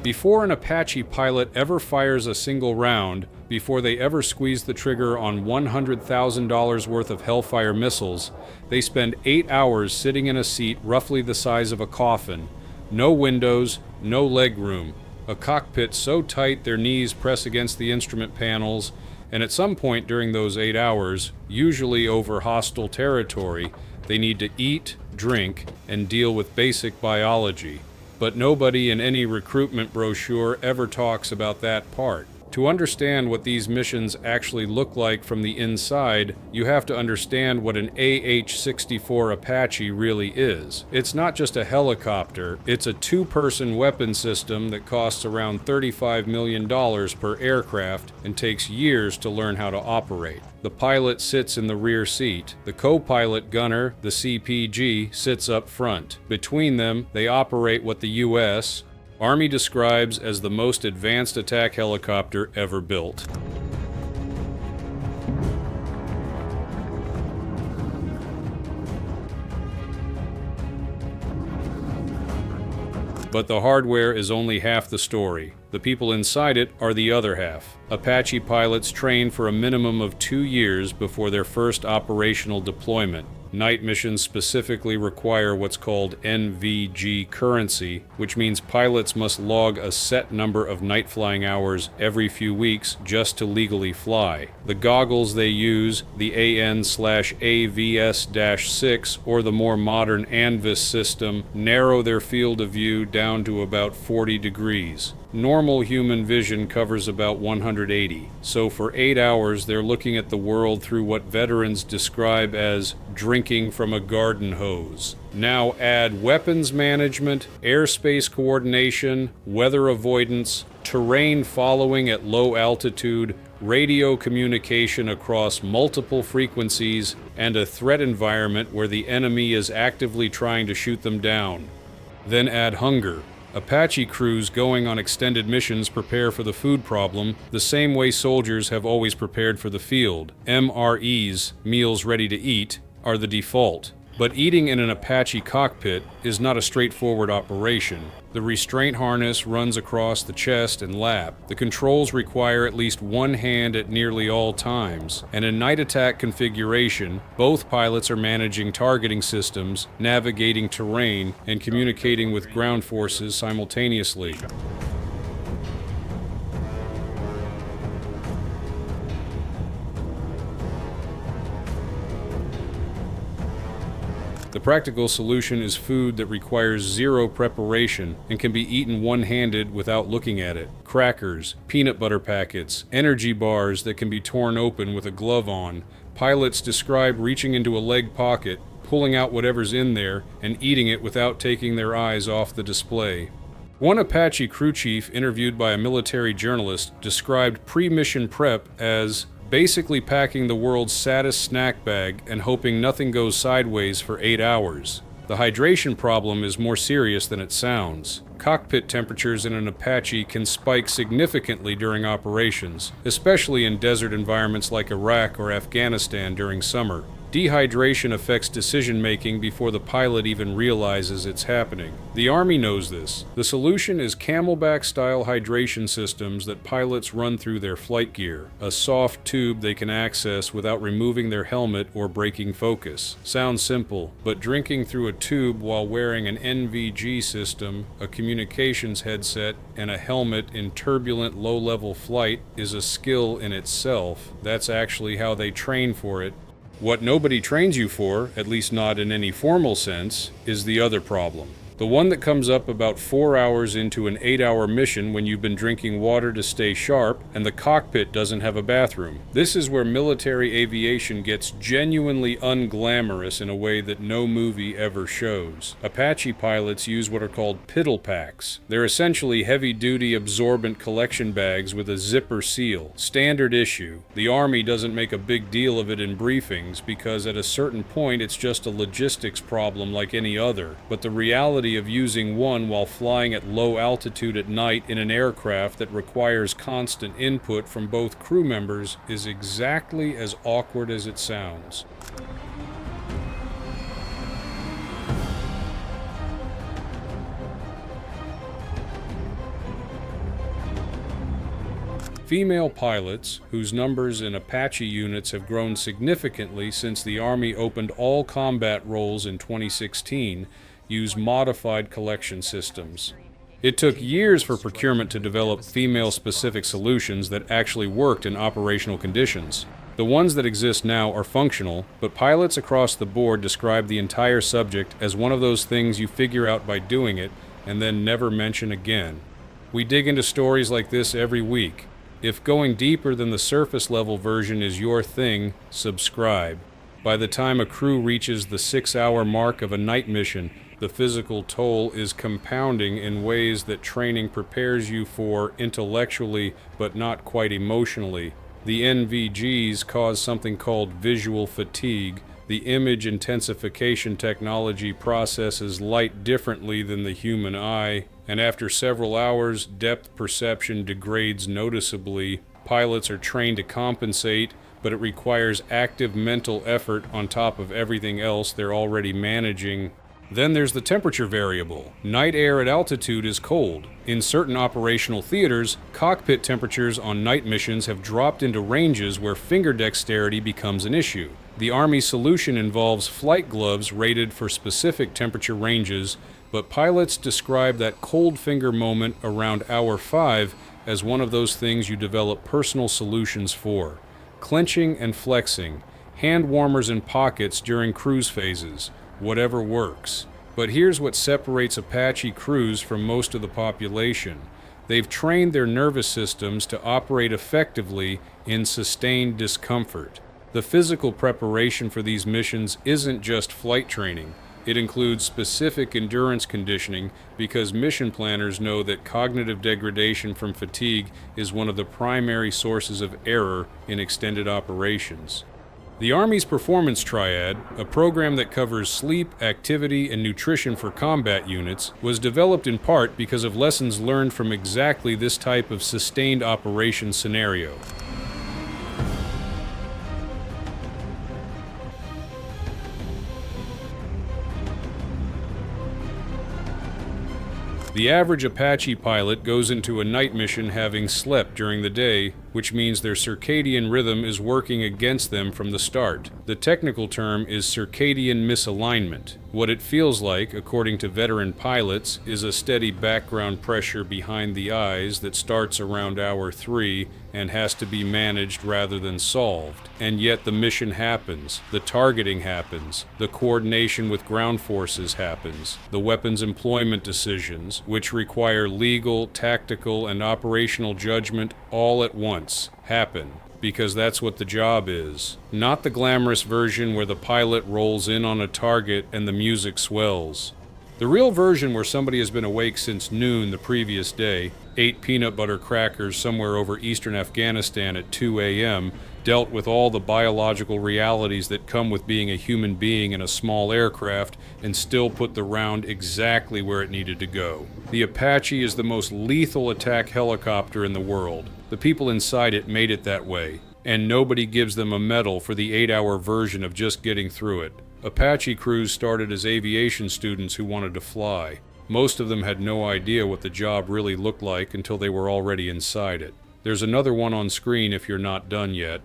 Before an Apache pilot ever fires a single round, before they ever squeeze the trigger on $100,000 worth of Hellfire missiles, they spend 8 hours sitting in a seat roughly the size of a coffin. No windows, no leg room. A cockpit so tight their knees press against the instrument panels, and at some point during those 8 hours, usually over hostile territory, they need to eat, drink, and deal with basic biology. But nobody in any recruitment brochure ever talks about that part. To understand what these missions actually look like from the inside, you have to understand what an AH-64 Apache really is. It's not just a helicopter, it's a two-person weapon system that costs around $35 million per aircraft and takes years to learn how to operate. The pilot sits in the rear seat. The co-pilot gunner, the CPG, sits up front. Between them, they operate what the U.S. Army describes as the most advanced attack helicopter ever built. But the hardware is only half the story. The people inside it are the other half. Apache pilots train for a minimum of 2 years before their first operational deployment. Night missions specifically require what's called NVG currency, which means pilots must log a set number of night flying hours every few weeks just to legally fly. The goggles they use, the AN/AVS-6 or the more modern ANVIS system, narrow their field of view down to about 40 degrees. Normal human vision covers about 180, so for 8 hours they're looking at the world through what veterans describe as drinking from a garden hose. Now add weapons management, airspace coordination, weather avoidance, terrain following at low altitude, radio communication across multiple frequencies, and a threat environment where the enemy is actively trying to shoot them down. Then add hunger. Apache crews going on extended missions prepare for the food problem the same way soldiers have always prepared for the field. MREs, meals ready to eat, are the default. But eating in an Apache cockpit is not a straightforward operation. The restraint harness runs across the chest and lap. The controls require at least one hand at nearly all times. And in night attack configuration, both pilots are managing targeting systems, navigating terrain, and communicating with ground forces simultaneously. The practical solution is food that requires zero preparation and can be eaten one-handed without looking at it. Crackers, peanut butter packets, energy bars that can be torn open with a glove on. Pilots describe reaching into a leg pocket, pulling out whatever's in there, and eating it without taking their eyes off the display. One Apache crew chief interviewed by a military journalist described pre-mission prep as basically packing the world's saddest snack bag and hoping nothing goes sideways for 8 hours. The hydration problem is more serious than it sounds. Cockpit temperatures in an Apache can spike significantly during operations, especially in desert environments like Iraq or Afghanistan during summer. Dehydration affects decision-making before the pilot even realizes it's happening. The Army knows this. The solution is Camelback-style hydration systems that pilots run through their flight gear, a soft tube they can access without removing their helmet or breaking focus. Sounds simple, but drinking through a tube while wearing an NVG system, a communications headset, and a helmet in turbulent low-level flight is a skill in itself. That's actually how they train for it. What nobody trains you for, at least not in any formal sense, is the other problem. The one that comes up about 4 hours into an 8-hour mission when you've been drinking water to stay sharp and the cockpit doesn't have a bathroom. This is where military aviation gets genuinely unglamorous in a way that no movie ever shows. Apache pilots use what are called piddle packs. They're essentially heavy-duty absorbent collection bags with a zipper seal. Standard issue. The Army doesn't make a big deal of it in briefings because at a certain point it's just a logistics problem like any other, but the reality of using one while flying at low altitude at night in an aircraft that requires constant input from both crew members is exactly as awkward as it sounds. Female pilots, whose numbers in Apache units have grown significantly since the Army opened all combat roles in 2016, use modified collection systems. It took years for procurement to develop female-specific solutions that actually worked in operational conditions. The ones that exist now are functional, but pilots across the board describe the entire subject as one of those things you figure out by doing it and then never mention again. We dig into stories like this every week. If going deeper than the surface-level version is your thing, subscribe. By the time a crew reaches the 6-hour mark of a night mission, the physical toll is compounding in ways that training prepares you for intellectually but not quite emotionally. The NVGs cause something called visual fatigue. The image intensification technology processes light differently than the human eye, and after several hours, depth perception degrades noticeably. Pilots are trained to compensate, but it requires active mental effort on top of everything else they're already managing. Then there's the temperature variable. Night air at altitude is cold. In certain operational theaters, cockpit temperatures on night missions have dropped into ranges where finger dexterity becomes an issue. The Army's solution involves flight gloves rated for specific temperature ranges, but pilots describe that cold finger moment around hour 5 as one of those things you develop personal solutions for. Clenching and flexing, hand warmers in pockets during cruise phases, whatever works. But here's what separates Apache crews from most of the population. They've trained their nervous systems to operate effectively in sustained discomfort. The physical preparation for these missions isn't just flight training. It includes specific endurance conditioning because mission planners know that cognitive degradation from fatigue is one of the primary sources of error in extended operations. The Army's Performance Triad, a program that covers sleep, activity, and nutrition for combat units, was developed in part because of lessons learned from exactly this type of sustained operation scenario. The average Apache pilot goes into a night mission having slept during the day, which means their circadian rhythm is working against them from the start. The technical term is circadian misalignment. What it feels like, according to veteran pilots, is a steady background pressure behind the eyes that starts around hour 3 and has to be managed rather than solved. And yet the mission happens, the targeting happens, the coordination with ground forces happens, the weapons employment decisions, which require legal, tactical, and operational judgment all at once, happen. Because that's what the job is. Not the glamorous version where the pilot rolls in on a target and the music swells. The real version where somebody has been awake since noon the previous day, ate peanut butter crackers somewhere over eastern Afghanistan at 2 a.m., dealt with all the biological realities that come with being a human being in a small aircraft, and still put the round exactly where it needed to go. The Apache is the most lethal attack helicopter in the world. The people inside it made it that way, and nobody gives them a medal for the 8-hour version of just getting through it. Apache crews started as aviation students who wanted to fly. Most of them had no idea what the job really looked like until they were already inside it. There's another one on screen if you're not done yet.